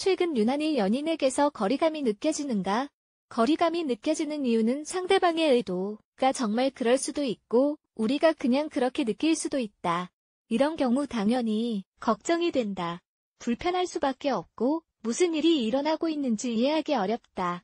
최근 유난히 연인에게서 거리감이 느껴지는가? 거리감이 느껴지는 이유는 상대방의 의도가 정말 그럴 수도 있고 우리가 그냥 그렇게 느낄 수도 있다. 이런 경우 당연히 걱정이 된다. 불편할 수밖에 없고 무슨 일이 일어나고 있는지 이해하기 어렵다.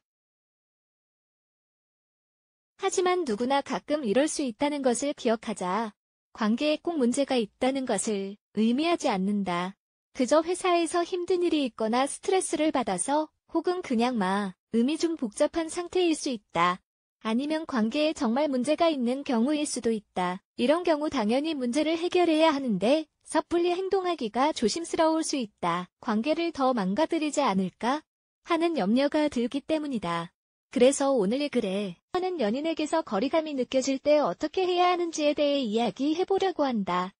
하지만 누구나 가끔 이럴 수 있다는 것을 기억하자. 관계에 꼭 문제가 있다는 것을 의미하지 않는다. 그저 회사에서 힘든 일이 있거나 스트레스를 받아서 혹은 그냥 마음이 좀 복잡한 상태일 수 있다. 아니면 관계에 정말 문제가 있는 경우일 수도 있다. 이런 경우 당연히 문제를 해결해야 하는데 섣불리 행동하기가 조심스러울 수 있다. 관계를 더 망가뜨리지 않을까 하는 염려가 들기 때문이다. 그래서 오늘 그래 하는 연인에게서 거리감이 느껴질 때 어떻게 해야 하는지에 대해 이야기해보려고 한다.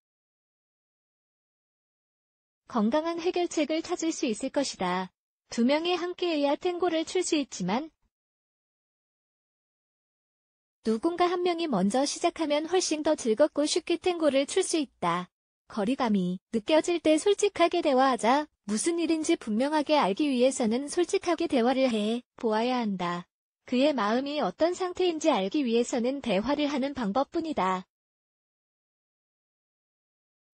건강한 해결책을 찾을 수 있을 것이다. 두 명이 함께해야 탱고를 출 수 있지만 누군가 한 명이 먼저 시작하면 훨씬 더 즐겁고 쉽게 탱고를 출 수 있다. 거리감이 느껴질 때 솔직하게 대화하자. 무슨 일인지 분명하게 알기 위해서는 솔직하게 대화를 해 보아야 한다. 그의 마음이 어떤 상태인지 알기 위해서는 대화를 하는 방법뿐이다.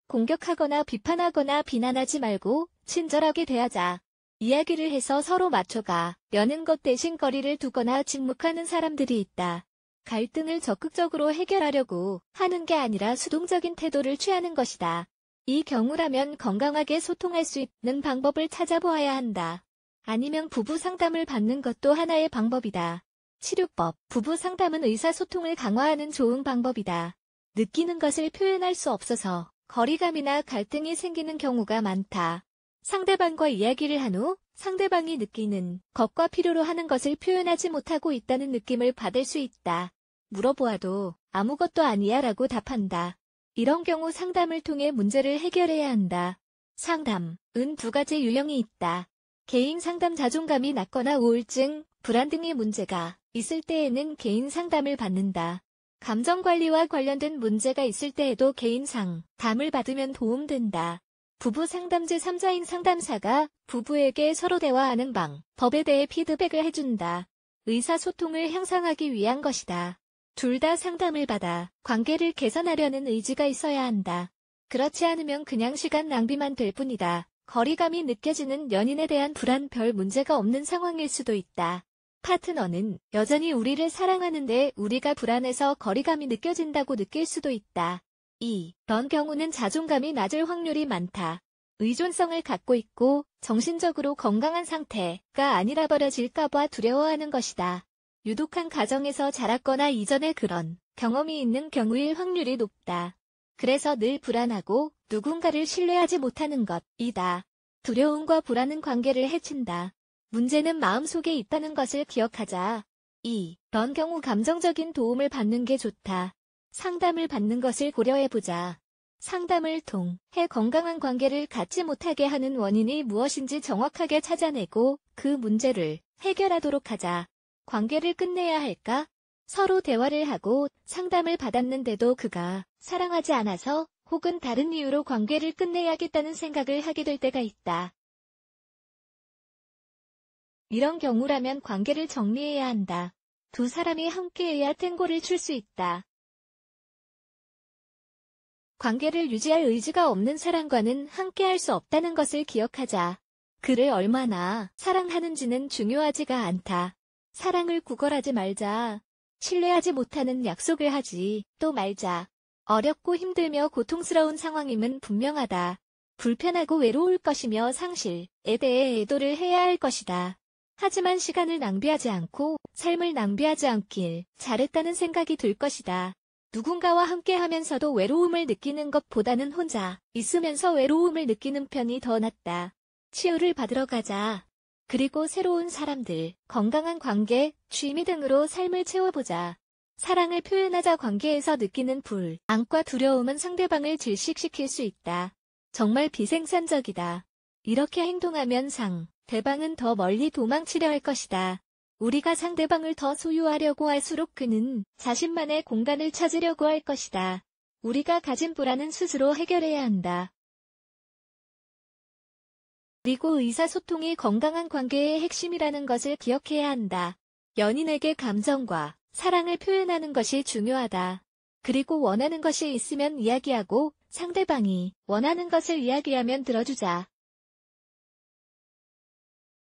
공격하거나 비판하거나 비난하지 말고 친절하게 대하자. 이야기를 해서 서로 맞춰가 여는 것 대신 거리를 두거나 침묵하는 사람들이 있다. 갈등을 적극적으로 해결하려고 하는 게 아니라 수동적인 태도를 취하는 것이다. 이 경우라면 건강하게 소통할 수 있는 방법을 찾아보아야 한다. 아니면 부부 상담을 받는 것도 하나의 방법이다. 치료법, 부부 상담은 의사소통을 강화하는 좋은 방법이다. 느끼는 것을 표현할 수 없어서 거리감이나 갈등이 생기는 경우가 많다. 상대방과 이야기를 한 후 상대방이 느끼는 것과 필요로 하는 것을 표현하지 못하고 있다는 느낌을 받을 수 있다. 물어보아도 아무것도 아니야 라고 답한다. 이런 경우 상담을 통해 문제를 해결해야 한다. 상담은 두 가지 유형이 있다. 개인 상담 자존감이 낮거나 우울증, 불안 등의 문제가 있을 때에는 개인 상담을 받는다. 감정관리와 관련된 문제가 있을 때에도 개인 상담을 받으면 도움된다. 부부 상담 제3자인 상담사가 부부에게 서로 대화하는 방법에 대해 피드백을 해준다. 의사소통을 향상하기 위한 것이다. 둘 다 상담을 받아 관계를 개선하려는 의지가 있어야 한다. 그렇지 않으면 그냥 시간 낭비만 될 뿐이다. 거리감이 느껴지는 연인에 대한 불안 별 문제가 없는 상황일 수도 있다. 파트너는 여전히 우리를 사랑하는데 우리가 불안해서 거리감이 느껴진다고 느낄 수도 있다. 이런 경우는 자존감이 낮을 확률이 많다. 의존성을 갖고 있고 정신적으로 건강한 상태가 아니라 버려질까봐 두려워하는 것이다. 유독한 가정에서 자랐거나 이전에 그런 경험이 있는 경우일 확률이 높다. 그래서 늘 불안하고 누군가를 신뢰하지 못하는 것이다. 두려움과 불안은 관계를 해친다. 문제는 마음속에 있다는 것을 기억하자. 이런 경우 감정적인 도움을 받는 게 좋다. 상담을 받는 것을 고려해보자. 상담을 통해 건강한 관계를 갖지 못하게 하는 원인이 무엇인지 정확하게 찾아내고 그 문제를 해결하도록 하자. 관계를 끝내야 할까? 서로 대화를 하고 상담을 받았는데도 그가 사랑하지 않아서 혹은 다른 이유로 관계를 끝내야겠다는 생각을 하게 될 때가 있다. 이런 경우라면 관계를 정리해야 한다. 두 사람이 함께해야 탱고를 출 수 있다. 관계를 유지할 의지가 없는 사람과는 함께할 수 없다는 것을 기억하자. 그를 얼마나 사랑하는지는 중요하지가 않다. 사랑을 구걸하지 말자. 신뢰하지 못하는 약속을 하지 또 말자. 어렵고 힘들며 고통스러운 상황임은 분명하다. 불편하고 외로울 것이며 상실에 대해 애도를 해야 할 것이다. 하지만 시간을 낭비하지 않고 삶을 낭비하지 않길 잘했다는 생각이 들 것이다. 누군가와 함께하면서도 외로움을 느끼는 것보다는 혼자 있으면서 외로움을 느끼는 편이 더 낫다. 치유를 받으러 가자. 그리고 새로운 사람들, 건강한 관계, 취미 등으로 삶을 채워보자. 사랑을 표현하자. 관계에서 느끼는 불안과 두려움은 상대방을 질식시킬 수 있다. 정말 비생산적이다. 이렇게 행동하면 상대방은 더 멀리 도망치려 할 것이다. 우리가 상대방을 더 소유하려고 할수록 그는 자신만의 공간을 찾으려고 할 것이다. 우리가 가진 불안은 스스로 해결해야 한다. 그리고 의사소통이 건강한 관계의 핵심이라는 것을 기억해야 한다. 연인에게 감정과 사랑을 표현하는 것이 중요하다. 그리고 원하는 것이 있으면 이야기하고 상대방이 원하는 것을 이야기하면 들어주자.